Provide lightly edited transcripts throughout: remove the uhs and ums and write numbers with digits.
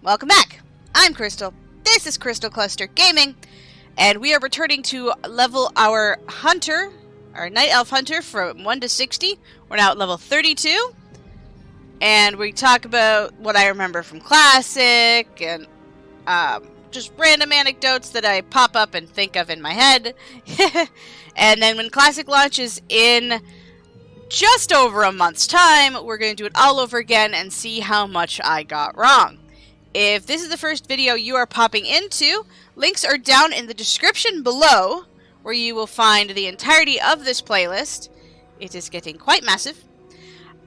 Welcome back! I'm Crystal. This is Crystal Cluster Gaming, and we are returning to level our hunter, our Night Elf Hunter, from 1 to 60. We're now at level 32, and we talk about what I remember from Classic, and just random anecdotes that I pop up and think of in my head. And then when Classic launches in just over a month's time, we're going to do it all over again and see how much I got wrong. If this is the first video you are popping into, links are down in the description below, where you will find the entirety of this playlist. It is getting quite massive.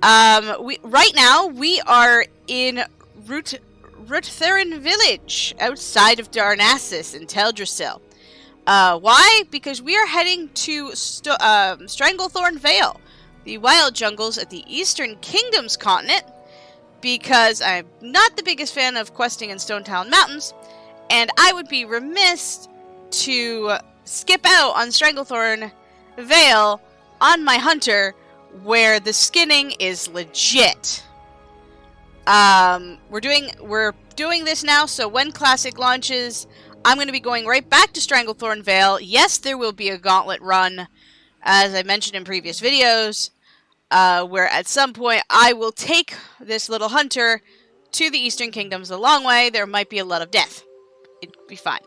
Right now, we are in Stranglethorn Village, outside of Darnassus in Teldrassil. Why? Because we are heading to Stranglethorn Vale, the wild jungles at the Eastern Kingdoms continent, because I'm not the biggest fan of questing in Stonetown Mountains, and I would be remiss to skip out on Stranglethorn Vale on my hunter, where the skinning is legit. We're doing this now, so when Classic launches, I'm going to be going right back to Stranglethorn Vale. Yes, there will be a gauntlet run, as I mentioned in previous videos, where at some point I will take this little hunter to the Eastern Kingdoms a long way. There might be a lot of death. It'll be fine.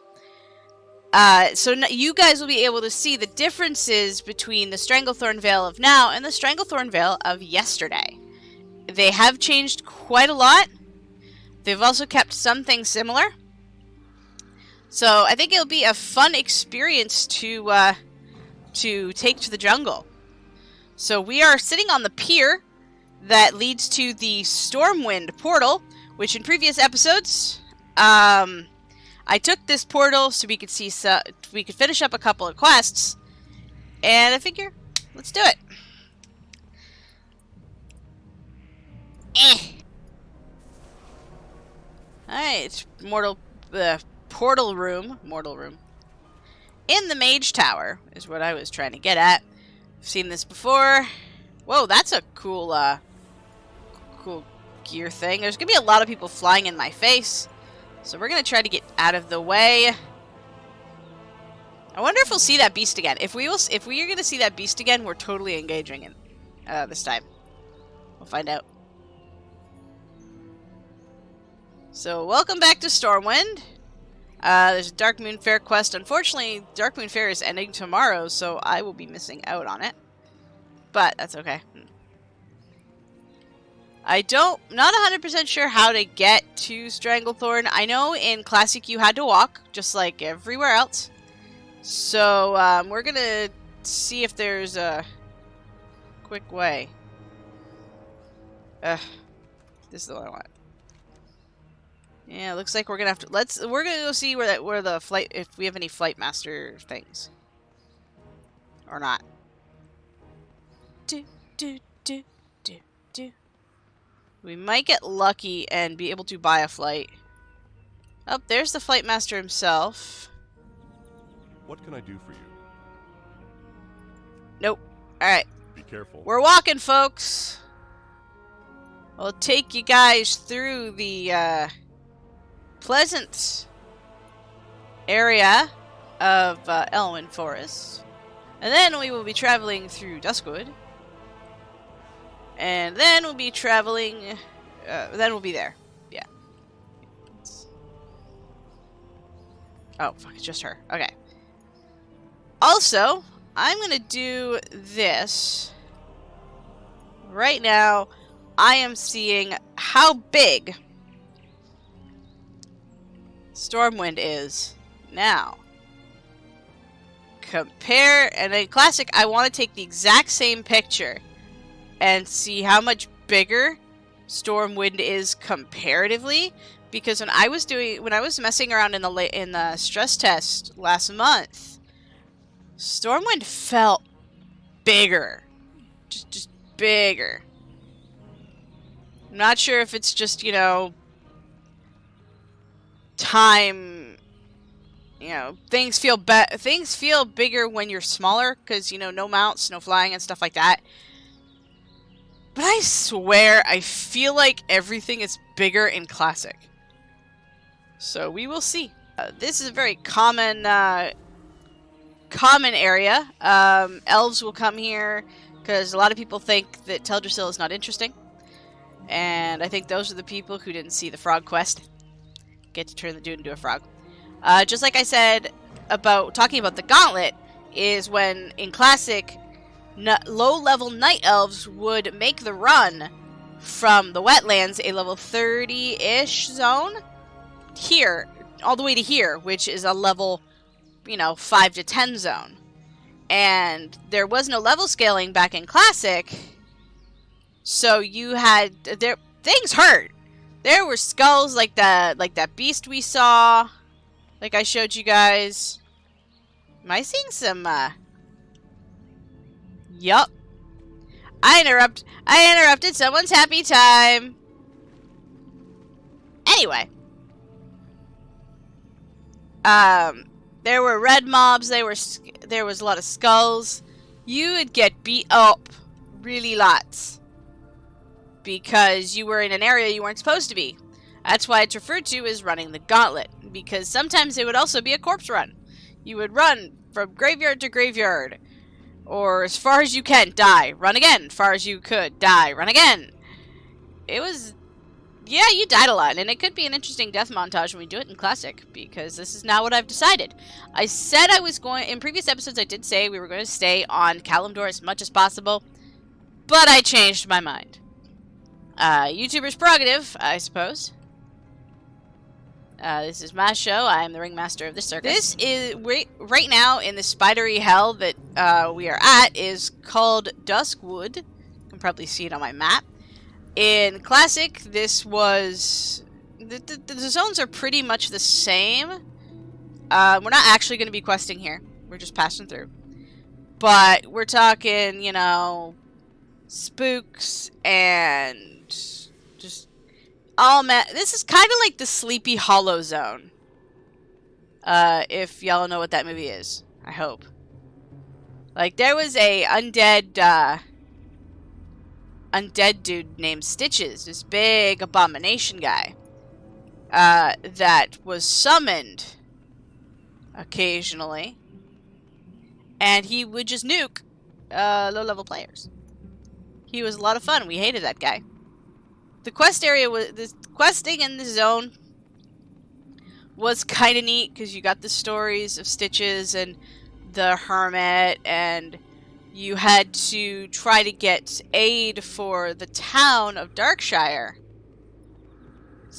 So you guys will be able to see the differences between the Stranglethorn Vale of now and the Stranglethorn Vale of yesterday. They have changed quite a lot. They've also kept some things similar. So I think it'll be a fun experience to take to the jungle. So we are sitting on the pier that leads to the Stormwind portal, which in previous episodes, I took this portal so we could see we could finish up a couple of quests, and I figure let's do it. Alright, portal room in the Mage Tower is what I was trying to get at. I've seen this before. Whoa, that's a cool cool gear thing. There's gonna be a lot of people flying in my face, so we're gonna try to get out of the way. I wonder if we'll see that beast again. If we are gonna see that beast again, we're totally engaging it this time. We'll find out. So, welcome back to Stormwind. There's a Darkmoon Fair quest. Unfortunately, Darkmoon Fair is ending tomorrow, so I will be missing out on it. But, that's okay. Not 100% sure how to get to Stranglethorn. I know in Classic you had to walk, just like everywhere else. So, we're gonna see if there's a quick way. This is the one I want. Yeah, looks like we're gonna have to. We're gonna go see where the flight, if we have any flight master things, or not. We might get lucky and be able to buy a flight. Oh, there's the flight master himself. What can I do for you? Nope. All right. Be careful. We're walking, folks. I'll take you guys through the pleasant area of Elwyn Forest, and then we will be traveling through Duskwood, and then we'll be traveling. Then we'll be there. Yeah. Oh fuck! It's just her. Okay. Also, I'm gonna do this right now. I am seeing how big Stormwind is now. Compare, and in Classic, I want to take the exact same picture and see how much bigger Stormwind is comparatively. Because when I was messing around in the stress test last month, Stormwind felt bigger, just bigger. I'm not sure if it's just, you know, time, you know, things feel bigger when you're smaller, because, you know, no mounts, no flying and stuff like that. But I swear, I feel like everything is bigger in Classic. So we will see. This is a very common area. Elves will come here because a lot of people think that Teldrassil is not interesting. And I think those are the people who didn't see the frog quest. Get to turn the dude into a frog. Just like I said about talking about the gauntlet, is when in Classic, low-level night elves would make the run from the wetlands, a level 30-ish zone, here, all the way to here, which is a level, 5 to 10 zone. And there was no level scaling back in Classic, so you had, things hurt. There were skulls like that beast we saw, like I showed you guys. Am I seeing some, Yup. I interrupted someone's happy time. Anyway. There were red mobs, there was a lot of skulls. You would get beat up really lots. Because you were in an area you weren't supposed to be. That's why it's referred to as running the gauntlet. Because sometimes it would also be a corpse run. You would run from graveyard to graveyard. Or as far as you can, die. Run again. Far as you could, die. Run again. It was... Yeah, you died a lot. And it could be an interesting death montage when we do it in Classic. Because this is now what I've decided. I said I was going... In previous episodes, I did say we were going to stay on Kalimdor as much as possible. But I changed my mind. YouTuber's prerogative, I suppose. This is my show. I am the ringmaster of the circus. This is, right now, in the spidery hell that we are at, is called Duskwood. You can probably see it on my map. In Classic, this was... The zones are pretty much the same. We're not actually going to be questing here. We're just passing through. But we're talking, spooks and just... Oh man, this is kind of like the Sleepy Hollow Zone. If y'all know what that movie is. I hope. Like, there was a undead dude named Stitches. This big abomination guy. That was summoned occasionally. And he would just nuke low-level players. He was a lot of fun. We hated that guy. The quest area was... The questing in the zone was kind of neat because you got the stories of Stitches and the Hermit, and you had to try to get aid for the town of Darkshire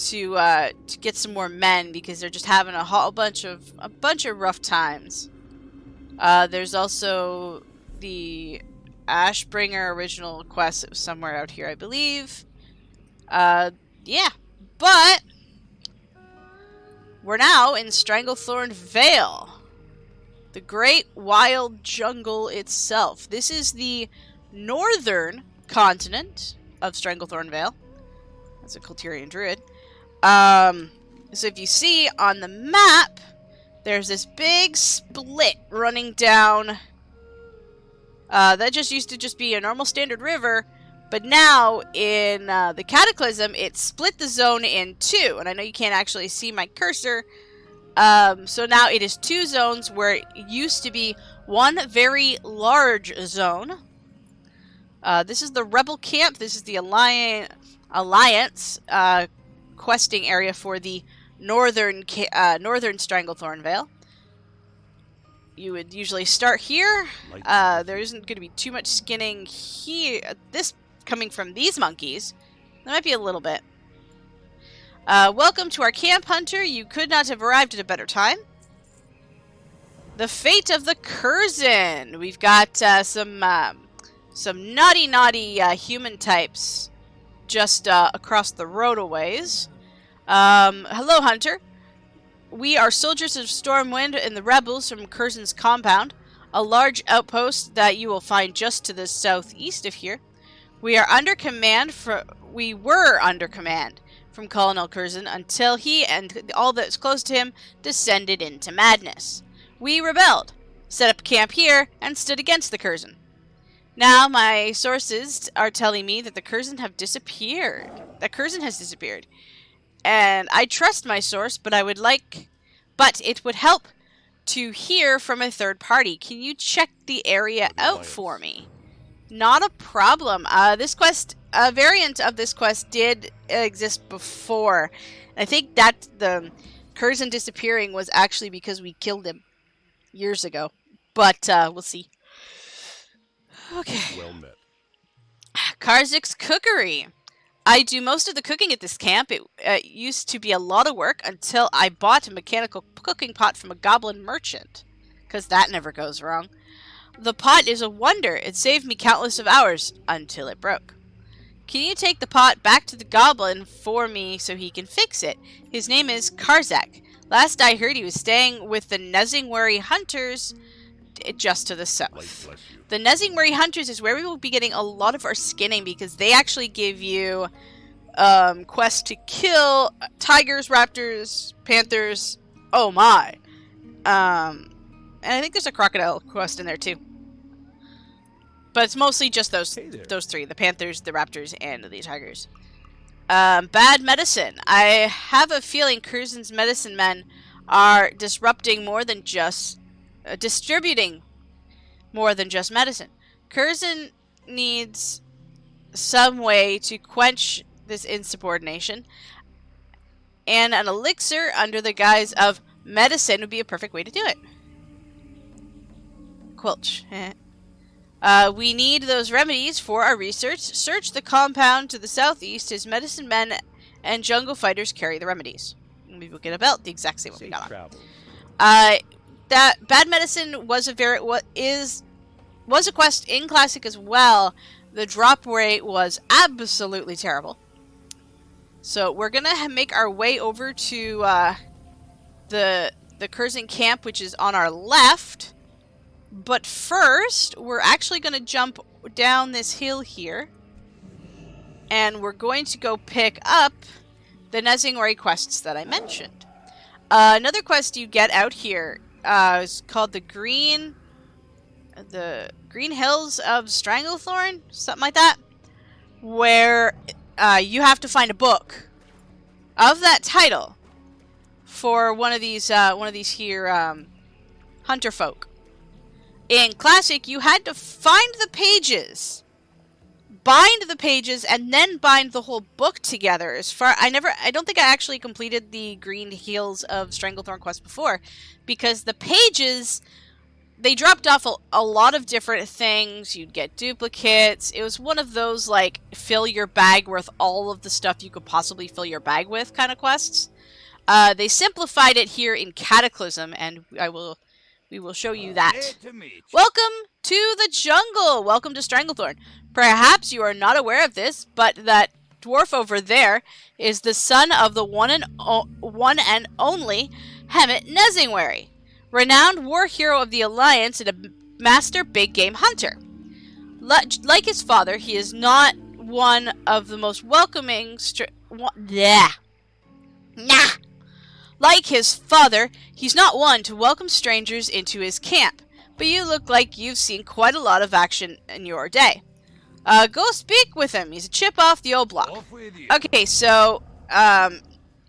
to get some more men because they're just having a bunch of rough times. There's also the Ashbringer original quest that was somewhere out here, I believe. Yeah, but we're now in Stranglethorn Vale, the great wild jungle itself. This is the northern continent of Stranglethorn Vale. That's a Kulturian druid. So if you see on the map, there's this big split running down. That just used to just be a normal standard river. But now, in the Cataclysm, it split the zone in two. And I know you can't actually see my cursor. So now it is two zones where it used to be one very large zone. This is the Rebel Camp. This is the Alliance questing area for the northern Stranglethorn Vale. You would usually start here. There isn't going to be too much skinning here. Coming from these monkeys. There might be a little bit. Welcome to our camp, Hunter. You could not have arrived at a better time. The fate of the Curzon. We've got some naughty human types just across the road a ways. Hello, Hunter. We are soldiers of Stormwind and the rebels from Curzon's compound, a large outpost that you will find just to the southeast of here. We were under command from Colonel Curzon until he and all that was close to him descended into madness. We rebelled, set up camp here, and stood against the Curzon. Now my sources are telling me that the Curzon have disappeared. That Curzon has disappeared. And I trust my source, but it would help to hear from a third party. Can you check the area out for me? Not a problem. This quest, a variant of this quest did exist before. I think that the Curzon disappearing was actually because we killed him years ago. But we'll see. Okay. Well met. Karzik's Cookery. I do most of the cooking at this camp. It used to be a lot of work until I bought a mechanical cooking pot from a goblin merchant. Because that never goes wrong. The pot is a wonder. It saved me countless of hours until it broke. Can you take the pot back to the goblin for me so he can fix it? His name is Karzak. Last I heard he was staying with the Nesingwary Hunters just to the south. The Nesingwary Hunters is where we will be getting a lot of our skinning because they actually give you quests to kill tigers, raptors, panthers. Oh my. And I think there's a crocodile quest in there too. But it's mostly just those three. The panthers, the raptors, and the tigers. Bad medicine. I have a feeling Curzon's medicine men are distributing more than just medicine. Curzon needs some way to quench this insubordination. And an elixir under the guise of medicine would be a perfect way to do it. Quilch. We need those remedies for our research. Search the compound to the southeast. His medicine men and jungle fighters carry the remedies. Maybe we'll get a belt, the exact same one we got on. That bad medicine was a quest in Classic as well. The drop rate was absolutely terrible. So we're gonna make our way over to the Curzon camp, which is on our left. But first, we're actually going to jump down this hill here. And we're going to go pick up the Nesingwary quests that I mentioned. Another quest you get out here is called the Green Hills of Stranglethorn, something like that. Where you have to find a book of that title for one of these here hunter folk. In Classic, you had to find the pages, bind the pages, and then bind the whole book together. I don't think I actually completed the Green Hills of Stranglethorn quest before, because the pages, they dropped off a lot of different things. You'd get duplicates. It was one of those, like, fill your bag with all of the stuff you could possibly fill your bag with kind of quests. They simplified it here in Cataclysm, and we will show you that. Welcome to the jungle! Welcome to Stranglethorn. Perhaps you are not aware of this, but that dwarf over there is the son of the one and only Hemet Nesingwary, renowned war hero of the Alliance and a master big game hunter. Like his father, he is not one of the most welcoming Like his father, he's not one to welcome strangers into his camp, but you look like you've seen quite a lot of action in your day. Go speak with him. He's a chip off the old block. Okay, so, Hemet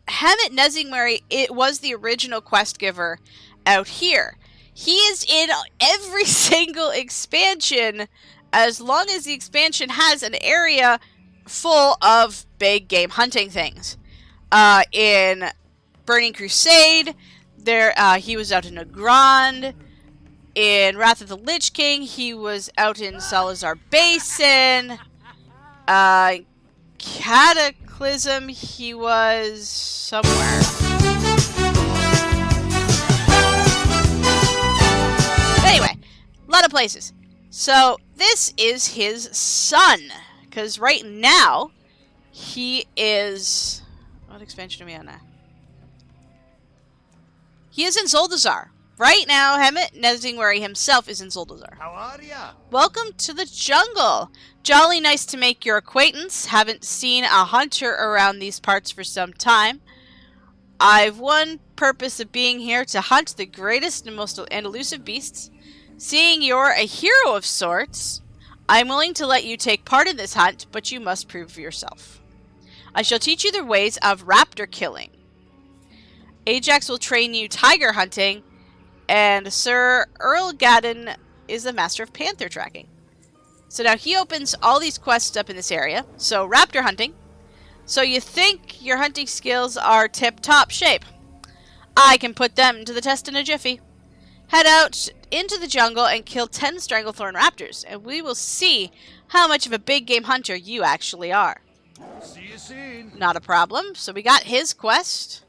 Nesingwary, it was the original quest giver out here. He is in every single expansion, as long as the expansion has an area full of big game hunting things. In Burning Crusade, he was out in Nagrand. In Wrath of the Lich King, he was out in Salazar Basin. Cataclysm, he was somewhere. Anyway, a lot of places. So, this is his son. Because right now, he is... What expansion are we on now? He is in Zuldazar. Right now, Hemet Nesingwary himself is in Zuldazar. How are ya? Welcome to the jungle. Jolly nice to make your acquaintance. Haven't seen a hunter around these parts for some time. I've one purpose of being here, to hunt the greatest and most elusive beasts. Seeing you're a hero of sorts, I'm willing to let you take part in this hunt, but you must prove yourself. I shall teach you the ways of raptor killing. Ajax will train you tiger hunting, and Sir Earl Gadden is the master of panther tracking. So now he opens all these quests up in this area. So raptor hunting. So you think your hunting skills are tip-top shape. I can put them to the test in a jiffy. Head out into the jungle and kill 10 Stranglethorn raptors, and we will see how much of a big game hunter you actually are. See you soon. Not a problem. So we got his quest.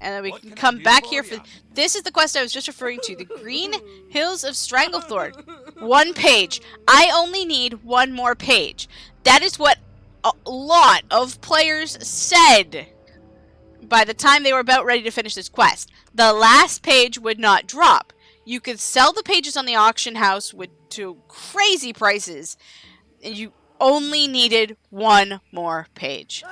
And then we can come back here for... This is the quest I was just referring to. The Green Hills of Stranglethorn. 1 page. I only need 1 more page. That is what a lot of players said by the time they were about ready to finish this quest. The last page would not drop. You could sell the pages on the auction house to crazy prices. And you only needed 1 more page.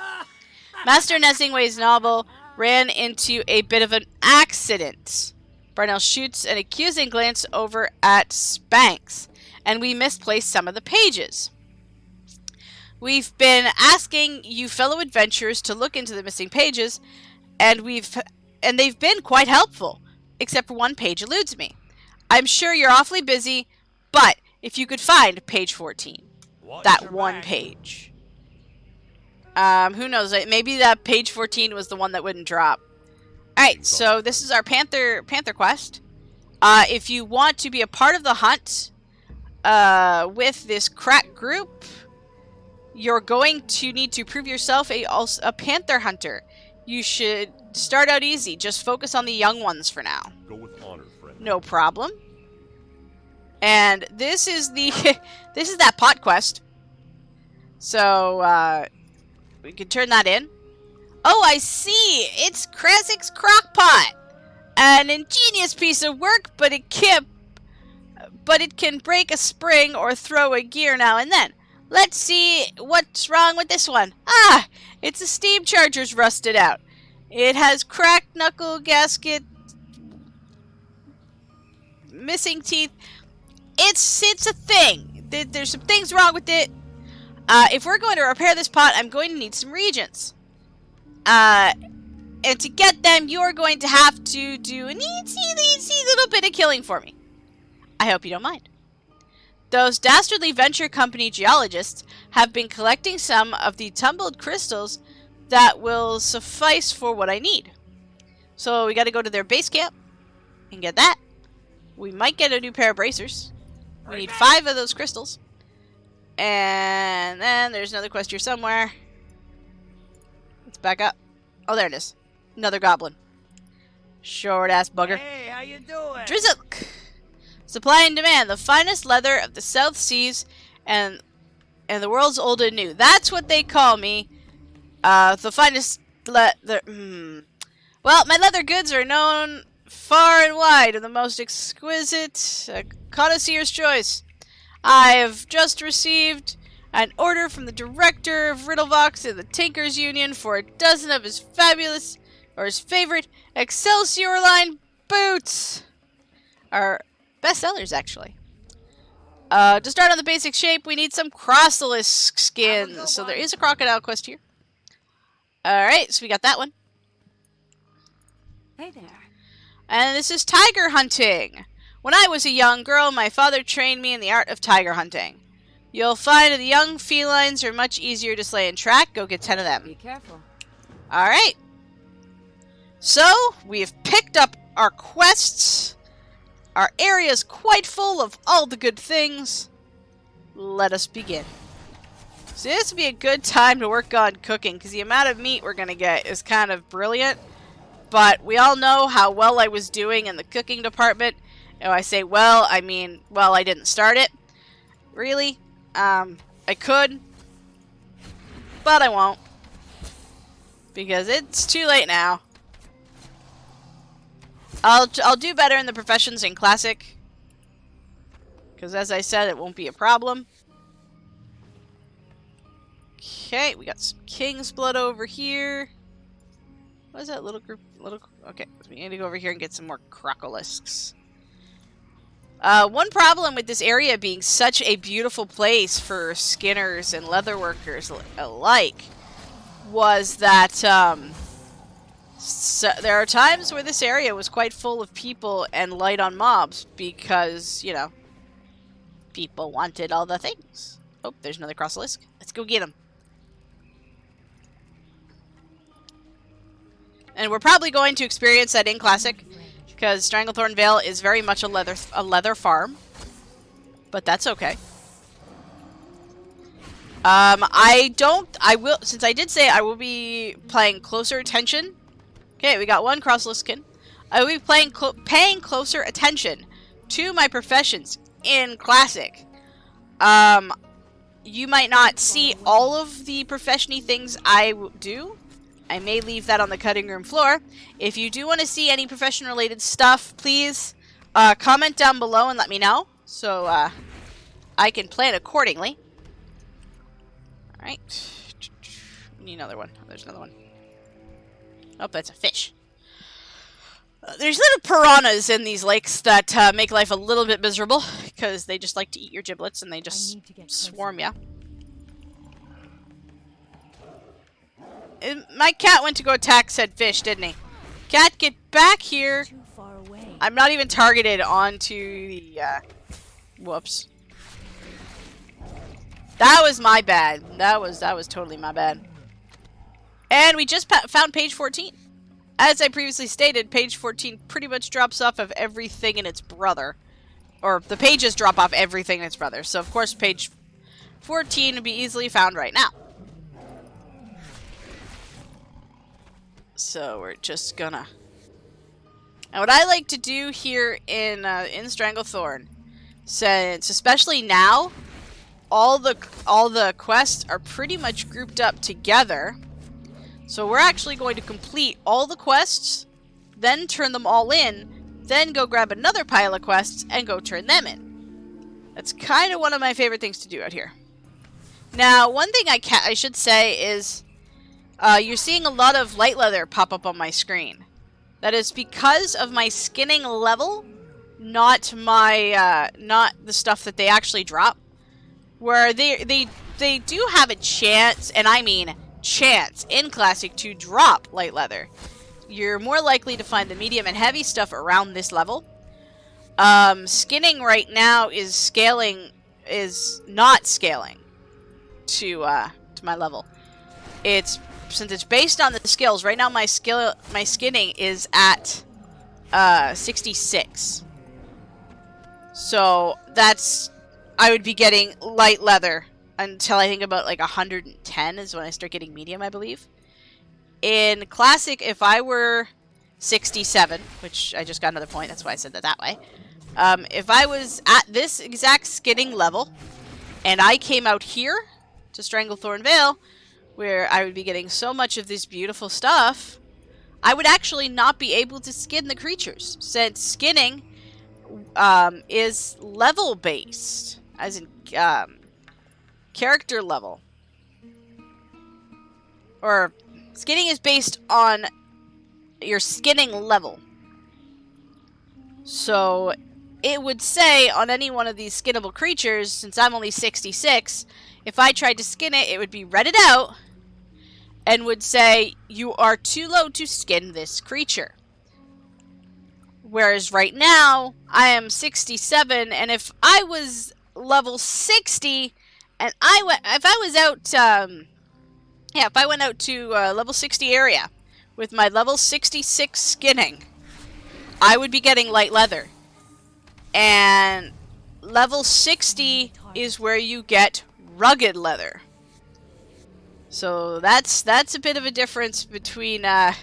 Master Nesingwary's novel ran into a bit of an accident. Barnell shoots an accusing glance over at Spanx, and we misplaced some of the pages. We've been asking you fellow adventurers to look into the missing pages, and they've been quite helpful, except for 1 page eludes me. I'm sure you're awfully busy, but if you could find page 14, that 1 page. Who knows? Maybe that page 14 was the one that wouldn't drop. Alright, so this is our Panther quest. If you want to be a part of the hunt with this crack group, you're going to need to prove yourself a Panther hunter. You should start out easy. Just focus on the young ones for now. Go with honor, friend. No problem. And this is the this is that pot quest. So we can turn that in. Oh, I see. It's Krasik's crockpot. An ingenious piece of work, but it can break a spring or throw a gear now and then. Let's see what's wrong with this one. Ah, its steam charger's rusted out. It has cracked knuckle gasket, missing teeth. It's a thing. There's some things wrong with it. If we're going to repair this pot, I'm going to need some reagents. And to get them, you're going to have to do an easy little bit of killing for me. I hope you don't mind. Those dastardly venture company geologists have been collecting some of the tumbled crystals that will suffice for what I need. So we got to go to their base camp and get that. We might get a new pair of bracers. We need 5 of those crystals. And then there's another quest here somewhere. Let's back up. Oh, there it is. Another goblin. Short-ass bugger. Hey, how you doing? Drizzle! Supply and demand. The finest leather of the South Seas and the world's old and new. That's what they call me. The finest leather... Well, my leather goods are known far and wide of the most exquisite connoisseur's choice. I have just received an order from the director of Riddlevox and the Tinkers Union for a dozen of his fabulous, or his favorite, Excelsior line boots. Our best sellers, actually. To start on the basic shape, we need some Crocolisk skins. So there is a crocodile quest here. Alright, so we got that one. Hey there. And this is tiger hunting. When I was a young girl, my father trained me in the art of tiger hunting. You'll find the young felines are much easier to slay and track. Go get 10 of them. Be careful. Alright. So, we have picked up our quests. Our area is quite full of all the good things. Let us begin. So this would be a good time to work on cooking, because the amount of meat we're going to get is kind of brilliant. But we all know how well I was doing in the cooking department. And I say well, I mean, well, I didn't start it. Really? I could. But I won't. Because it's too late now. I'll do better in the professions in Classic. Because as I said, it won't be a problem. Okay, we got some King's Blood over here. What is that little group? Okay, so we need to go over here and get some more Crocolisks. One problem with this area being such a beautiful place for skinners and leatherworkers alike was that so there are times where this area was quite full of people and light on mobs because, you know, people wanted all the things. Oh, there's another Crossalisk. Let's go get him. And we're probably going to experience that in Classic, because Stranglethorn Vale is very much a leather farm. But that's okay. Since I did say I will be paying closer attention. Okay, we got one Crossaliskin. I will be paying closer attention to my professions in Classic. You might not see all of the profession-y things I do. I may leave that on the cutting room floor. If you do want to see any profession-related stuff, please comment down below and let me know, so I can plan accordingly. Alright. Need another one. There's another one. Oh, that's a fish. There's little piranhas in these lakes that make life a little bit miserable, because they just like to eat your giblets and they just swarm you. My cat went to go attack said fish, didn't he? Cat, get back here! Too far away. I'm not even targeted onto the, whoops. That was my bad. That was totally my bad. And we just found page 14. As I previously stated, page 14 pretty much drops off of everything in its brother. Or the pages drop off everything in its brother. So, of course, page 14 would be easily found right now. So, we're just gonna... And what I like to do here in Stranglethorn, since especially now, all the quests are pretty much grouped up together. So we're actually going to complete all the quests, then turn them all in, then go grab another pile of quests and go turn them in. That's kind of one of my favorite things to do out here. Now, one thing I should say is you're seeing a lot of light leather pop up on my screen. That is because of my skinning level, not my not the stuff that they actually drop. Where they do have a chance, and I mean chance, in Classic to drop light leather. You're more likely to find the medium and heavy stuff around this level. Skinning right now is not scaling to my level. Since it's based on the skills, right now my skinning is at 66. So that's... I would be getting light leather until I think about like 110 is when I start getting medium, I believe. In Classic, if I were 67, which I just got another point, that's why I said that way. If I was at this exact skinning level, and I came out here to Stranglethorn Vale, where I would be getting so much of this beautiful stuff, I would actually not be able to skin the creatures, since skinning is level based. As in, character level. Or, skinning is based on your skinning level. So, it would say on any one of these skinnable creatures, since I'm only 66, if I tried to skin it, it would be redded out, and would say, you are too low to skin this creature. Whereas right now, I am 67, and if I was level 60, and if I went out to level 60 area with my level 66 skinning, I would be getting light leather. And level 60 is where you get rugged leather. So that's a bit of a difference between a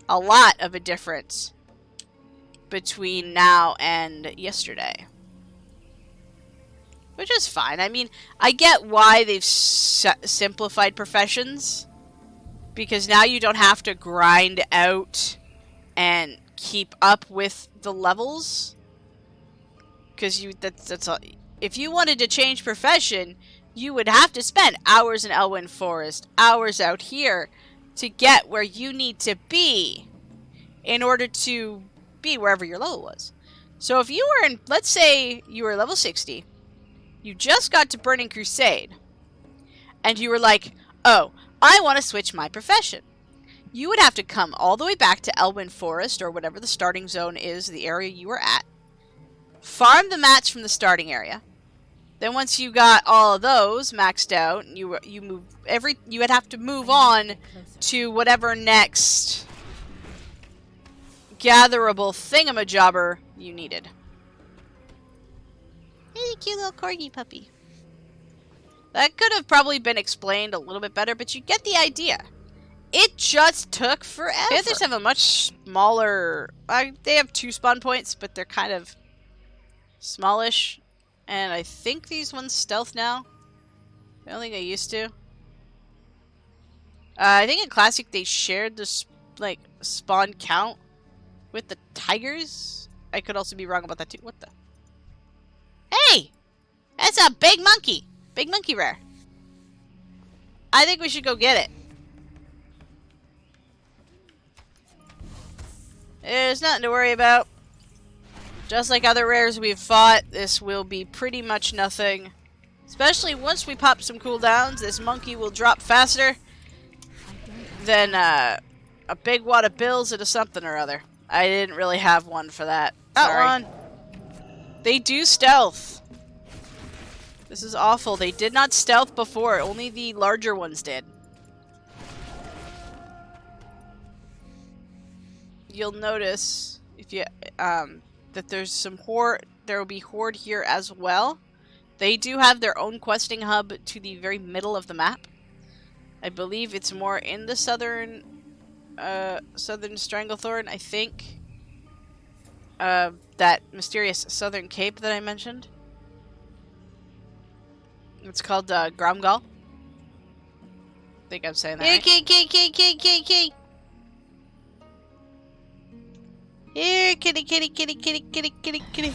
lot of a difference between now and yesterday. Which is fine. I mean, I get why they've simplified professions. Because now you don't have to grind out and keep up with the levels. Because that's all. If you wanted to change profession, you would have to spend hours in Elwyn Forest, hours out here, to get where you need to be in order to be wherever your level was. So if you were in, let's say you were level 60, you just got to Burning Crusade, and you were like, oh, I want to switch my profession. You would have to come all the way back to Elwyn Forest, or whatever the starting zone is, the area you were at. Farm the mats from the starting area. Then once you got all of those maxed out, you would have to move on to whatever next gatherable thingamajobber you needed. Hey, cute little corgi puppy. That could have probably been explained a little bit better, but you get the idea. It just took forever. Panthers have a much smaller... they have 2 spawn points, but they're kind of smallish. And I think these ones stealth now. I don't think they used to. I think in Classic they shared the spawn count with the tigers. I could also be wrong about that too. What the? Hey! That's a big monkey! Big monkey rare. I think we should go get it. There's nothing to worry about. Just like other rares we've fought, this will be pretty much nothing. Especially once we pop some cooldowns, this monkey will drop faster than a big wad of bills into something or other. I didn't really have one for that. Sorry. They do stealth. This is awful. They did not stealth before. Only the larger ones did. You'll notice if you that there's some horde. There will be horde here as well. They do have their own questing hub to the very middle of the map. I believe it's more in the southern Stranglethorn. I think that mysterious southern cape that I mentioned. It's called Gromgal. I think I'm saying that right. Here, kitty, kitty, kitty, kitty, kitty, kitty, kitty.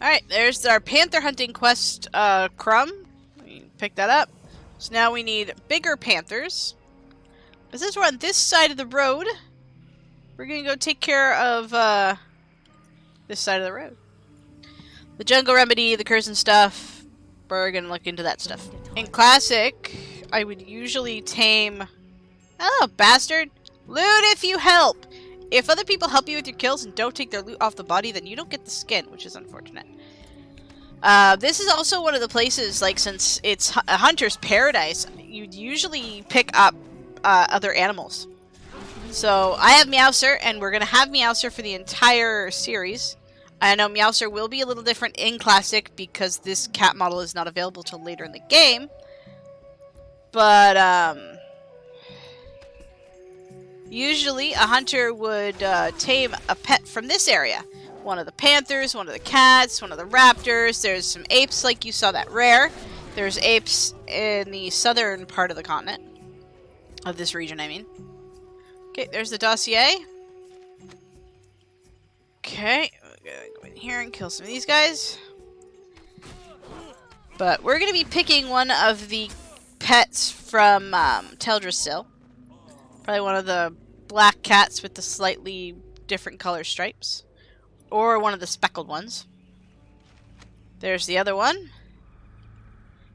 Alright, there's our panther hunting quest crumb. We pick that up. So now we need bigger panthers. But since we're on this side of the road, we're gonna go take care of this side of the road. The jungle remedy, the curse and stuff, we're gonna look into that stuff. In Classic, I would usually tame... Oh, bastard! Loot if you help! If other people help you with your kills and don't take their loot off the body, then you don't get the skin, which is unfortunate. This is also one of the places, like, since it's a hunter's paradise, you'd usually pick up other animals. So, I have Meowser, and we're going to have Meowser for the entire series. I know Meowser will be a little different in Classic because this cat model is not available till later in the game. But, usually a hunter would tame a pet from this area. One of the panthers, one of the cats, one of the raptors. There's some apes like you saw that rare. There's apes in the southern part of the continent. Of this region, I mean. Okay, there's the dossier. Okay, we're gonna go in here and kill some of these guys. But we're gonna be picking one of the pets from Teldrassil. Probably one of the black cats with the slightly different color stripes. Or one of the speckled ones. There's the other one.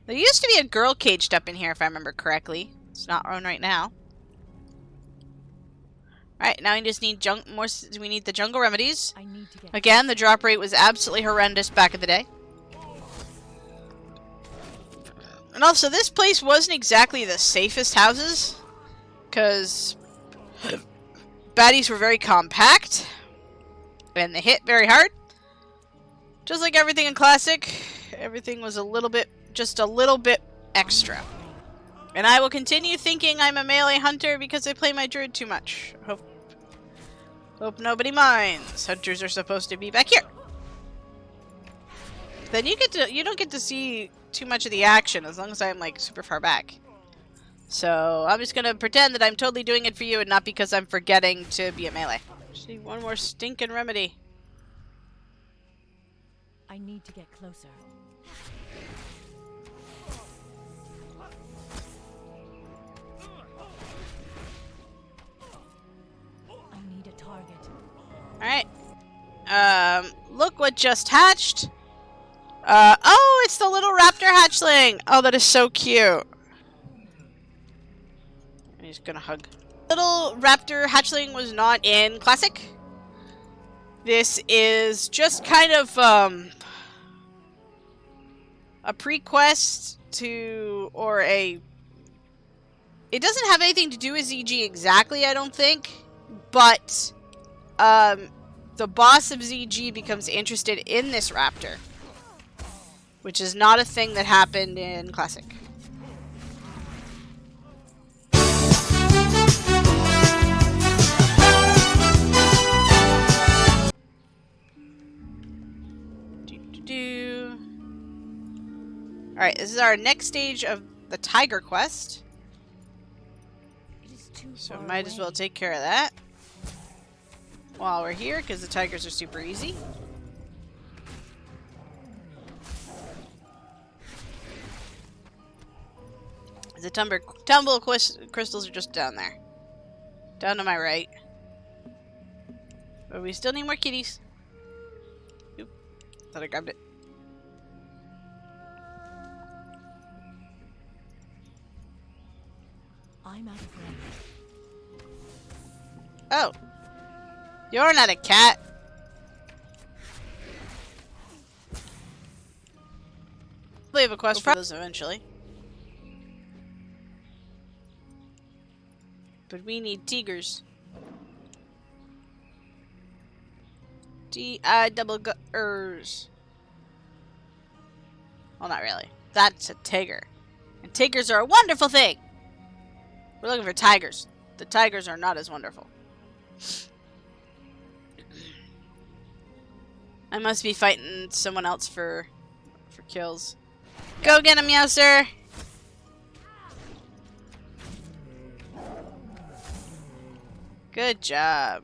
There used to be a girl caged up in here, if I remember correctly. It's not on right now. Alright, now we just need we need the jungle remedies. Again, the drop rate was absolutely horrendous back in the day. And also, this place wasn't exactly the safest houses. Because baddies were very compact. And they hit very hard. Just like everything in Classic, everything was just a little bit extra. And I will continue thinking I'm a melee hunter because I play my druid too much. Hope nobody minds. Hunters are supposed to be back here. Then you don't get to see too much of the action as long as I'm like super far back. So I'm just gonna pretend that I'm totally doing it for you and not because I'm forgetting to be a melee. Just need one more stinking remedy. I need to get closer. I need a target. Alright. Look what just hatched. Oh, it's the little raptor hatchling! Oh, that is so cute. He's gonna hug. Little raptor hatchling was not in Classic. This is just kind of, a pre-quest to, or a... It doesn't have anything to do with ZG exactly, I don't think. But, the boss of ZG becomes interested in this raptor. Which is not a thing that happened in Classic. Alright, this is our next stage of the Tiger Quest. It is too So far might as well away. take care of that while we're here, because the tigers are super easy. The tumble crystals are just down there. Down to my right. But we still need more kitties. Oop. Thought I grabbed it. I'm out of range. Oh. You're not a cat. We have a quest for those eventually. But we need tigers. T-I-double-G-ers. Well, not really. That's a tiger. And tigers are a wonderful thing! We're looking for tigers. The tigers are not as wonderful. I must be fighting someone else for kills. Go get him, Meowser! Good job.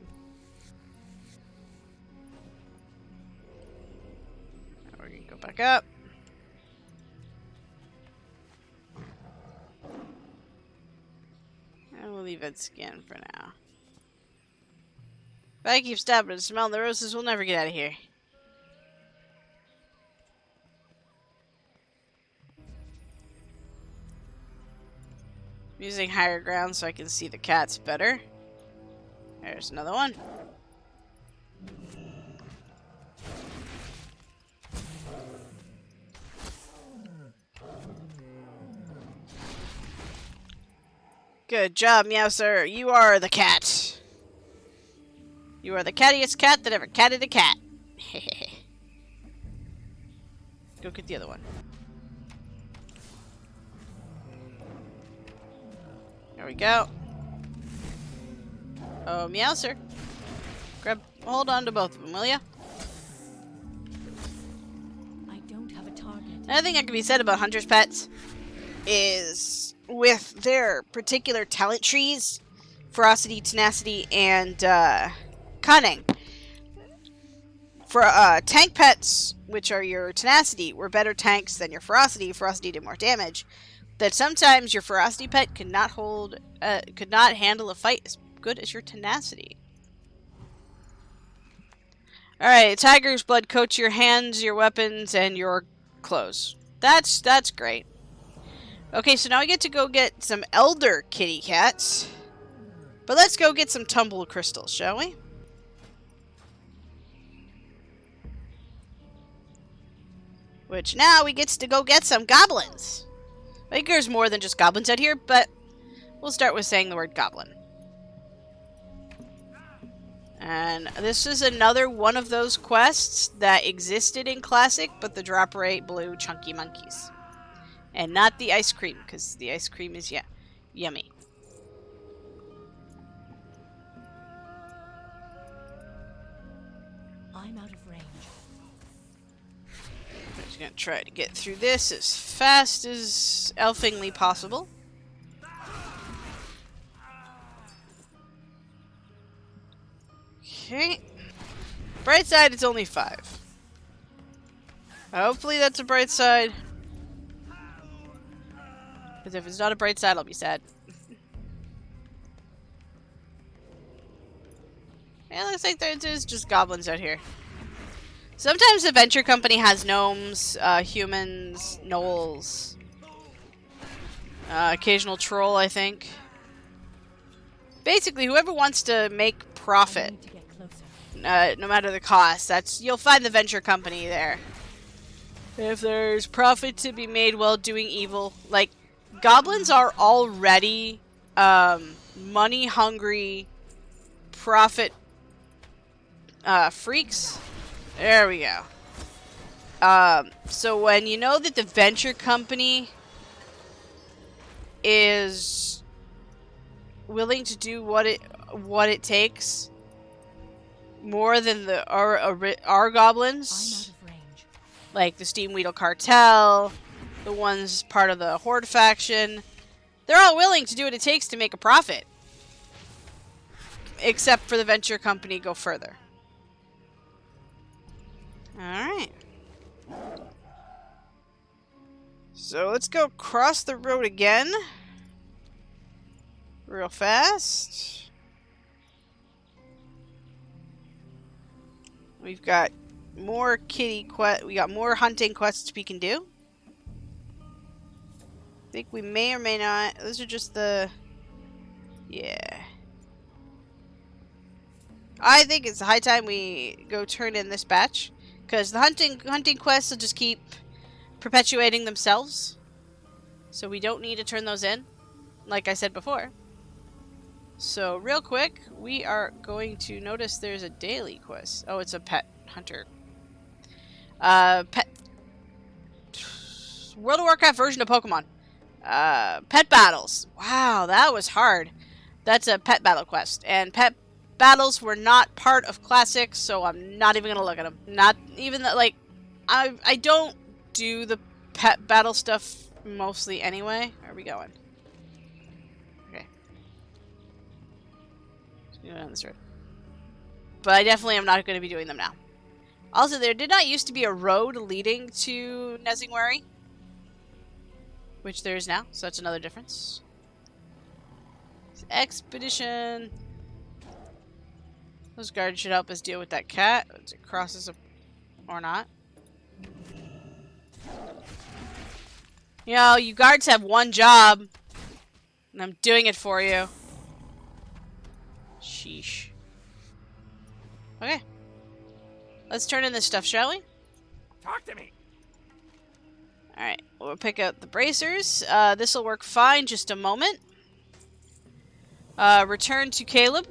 We're gonna go back up. And we'll leave it skin for now. If I keep stopping and smelling the roses, we'll never get out of here. I'm using higher ground so I can see the cats better. There's another one. Good job, Meowser. You are the cat. You are the cattiest cat that ever catted a cat. Go get the other one. There we go. Oh, Meowser. Hold on to both of them, will ya? I don't have a target. Another thing that can be said about hunters' pets is with their particular talent trees, ferocity, tenacity, and cunning. For tank pets, which are your tenacity, were better tanks than your ferocity. Ferocity did more damage. That sometimes your ferocity pet could not handle a fight as good as your tenacity. Alright, tiger's blood coats your hands, your weapons, and your clothes. That's great. Okay, so now we get to go get some elder kitty cats. But let's go get some tumble crystals, shall we? Which now we get to go get some goblins. I think there's more than just goblins out here, but we'll start with saying the word goblin. And this is another one of those quests that existed in Classic, but the drop rate blew chunky monkeys. And not the ice cream, because the ice cream is, yummy. I'm out of range. I'm just gonna try to get through this as fast as elfingly possible. Okay. Bright side, it's only 5. Hopefully that's a bright side. Because if it's not a bright side, I'll be sad. Yeah, looks like there's just goblins out here. Sometimes the venture company has gnomes, humans, gnolls, occasional troll, I think. Basically, whoever wants to make I profit, need to get closer. no matter the cost, you'll find the venture company there. If there's profit to be made while doing evil, like goblins are already money hungry profit freaks. There we go. So when you know that the venture company is willing to do what it takes more than our goblins, I'm out of range. like the Steamweedle Cartel, the ones part of the Horde faction, they're all willing to do what it takes to make a profit. Except for the venture company go further. Alright. So let's go cross the road again. Real fast. We've got more we got more hunting quests we can do. I think we may or may not. Those are just the... Yeah. I think it's high time we go turn in this batch. Because the hunting quests will just keep perpetuating themselves. So we don't need to turn those in. Like I said before. So real quick, we are going to notice there's a daily quest. Oh, it's a pet hunter. Pet... World of Warcraft version of Pokemon. Pet battles. Wow, that was hard. That's a pet battle quest. And pet battles were not part of Classic, so I'm not even gonna look at them. Not even that, like, I don't do the pet battle stuff mostly anyway. Where are we going? Okay. Let's go down this road. But I definitely am not going to be doing them now. Also, there did not used to be a road leading to Nesingwary, which there is now, so that's another difference. Expedition. Those guards should help us deal with that cat. Once it crosses or not. You know, you guards have one job, and I'm doing it for you. Sheesh. Okay. Let's turn in this stuff, shall we? Talk to me. Alright, we'll pick out the bracers. This will work fine, just a moment. Return to Caleb.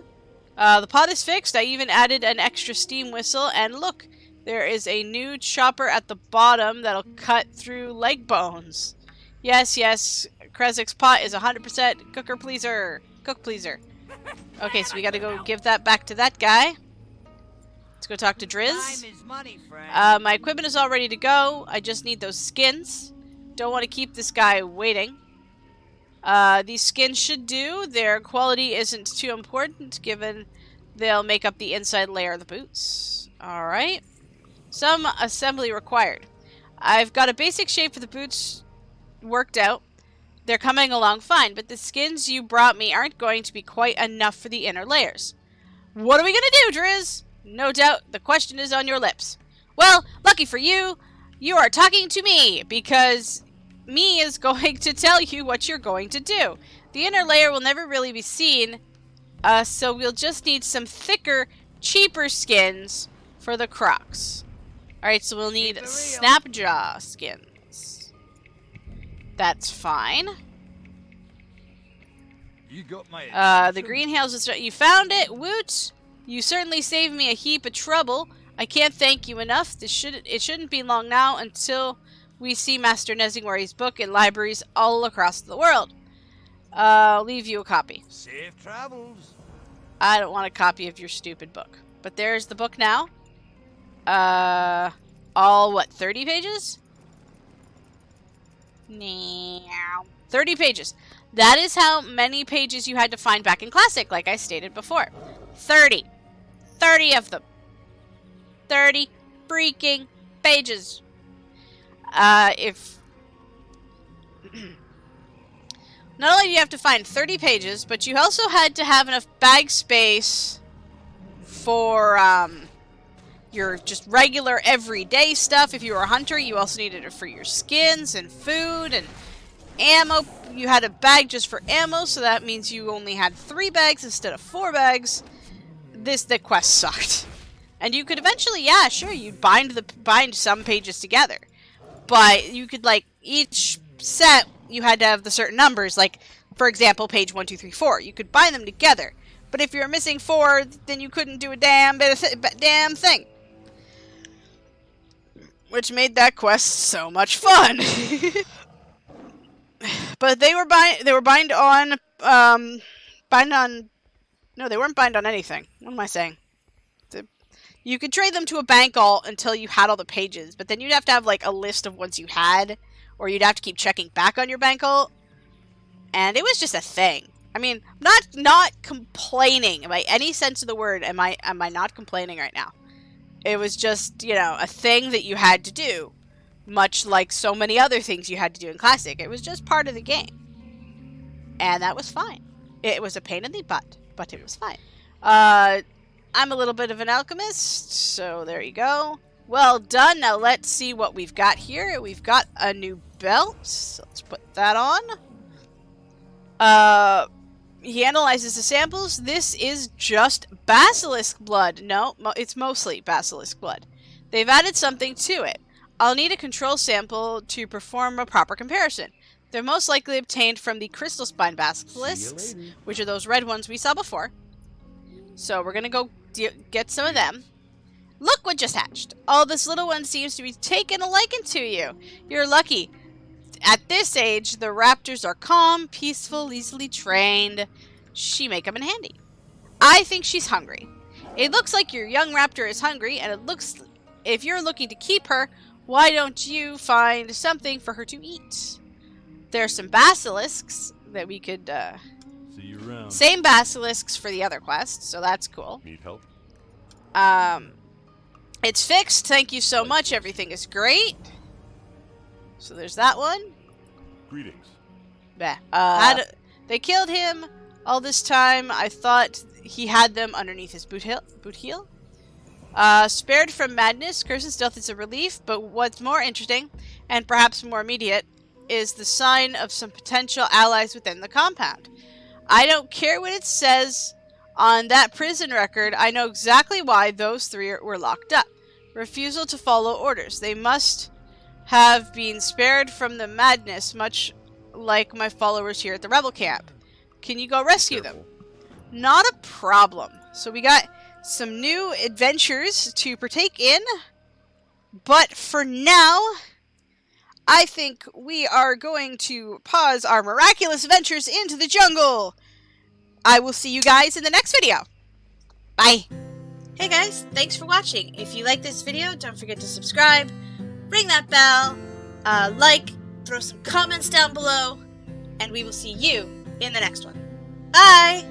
The pot is fixed. I even added an extra steam whistle, and look, there is a new chopper at the bottom that'll cut through leg bones. Yes, yes, Krezik's pot is 100% cooker pleaser. Cook pleaser. Okay, so we gotta go give that back to that guy. Let's go talk to Driz. Time is money, friend. My equipment is all ready to go. I just need those skins. Don't want to keep this guy waiting. These skins should do. Their quality isn't too important, given they'll make up the inside layer of the boots. Alright. Some assembly required. I've got a basic shape for the boots worked out. They're coming along fine, but the skins you brought me aren't going to be quite enough for the inner layers. What are we gonna do, Driz? No doubt the question is on your lips. Well, lucky for you, you are talking to me, because me is going to tell you what you're going to do. The inner layer will never really be seen, so we'll just need some thicker, cheaper skins for the Crocs. Alright, so we'll need Snapjaw skins. That's fine. You got my The greenhouse is... You found it, Woot! You certainly saved me a heap of trouble. I can't thank you enough. It shouldn't be long now until we see Master Nesingwary's book in libraries all across the world. I'll leave you a copy. Safe travels. I don't want a copy of your stupid book. But there's the book now. All, what, 30 pages? Meow. 30 pages. That is how many pages you had to find back in Classic, like I stated before. 30. 30 of them. 30 freaking pages. If... Not only do you have to find 30 pages, but you also had to have enough bag space for, your just regular everyday stuff. If you were a hunter, you also needed it for your skins and food and ammo. You had a bag just for ammo, so that means you only had 3 bags instead of 4 bags. The quest sucked. And you could eventually, yeah, sure, you'd bind some pages together. But you could, like, each set, you had to have the certain numbers. Like, for example, page 1, 2, 3, 4. You could bind them together. But if you're missing 4, then you couldn't do a damn thing. Which made that quest so much fun. But they were bind on no, they weren't bind on anything. What am I saying? You could trade them to a bank alt until you had all the pages, but then you'd have to have like a list of ones you had, or you'd have to keep checking back on your bank alt. And it was just a thing. I mean, not complaining by any sense of the word. Am I not complaining right now? It was just, you know, a thing that you had to do. Much like so many other things you had to do in Classic. It was just part of the game. And that was fine. It was a pain in the butt, but it was fine. I'm a little bit of an alchemist, so there you go. Well done. Now let's see what we've got here. We've got a new belt, so let's put that on. He analyzes the samples. This is just basilisk blood. No, it's mostly basilisk blood. They've added something to it. I'll need a control sample to perform a proper comparison. They're most likely obtained from the crystal spine basilisks, which are those red ones we saw before. So we're going to go get some of them. Look what just hatched. Oh, this little one seems to be taking a liking to you. You're lucky. At this age, the raptors are calm, peaceful, easily trained. She may come in handy. I think she's hungry. It looks like your young raptor is hungry, and it looks... If you're looking to keep her, why don't you find something for her to eat? There's some basilisks that we could... See you around. Same basilisks for the other quest, so that's cool. Need help? It's fixed. Thank you so much. Everything is great. So there's that one. Greetings. Bah. They killed him all this time. I thought he had them underneath his boot heel. Spared from madness. Curse and stealth is a relief, but what's more interesting, and perhaps more immediate, is the sign of some potential allies within the compound. I don't care what it says on that prison record. I know exactly why those 3 were locked up. Refusal to follow orders. They must have been spared from the madness, much like my followers here at the rebel camp. Can you go rescue them? Not a problem. So we got some new adventures to partake in. But for now, I think we are going to pause our miraculous ventures into the jungle. I will see you guys in the next video. Bye. Hey guys, thanks for watching. If you like this video, don't forget to subscribe, ring that bell, like, throw some comments down below, and we will see you in the next one. Bye!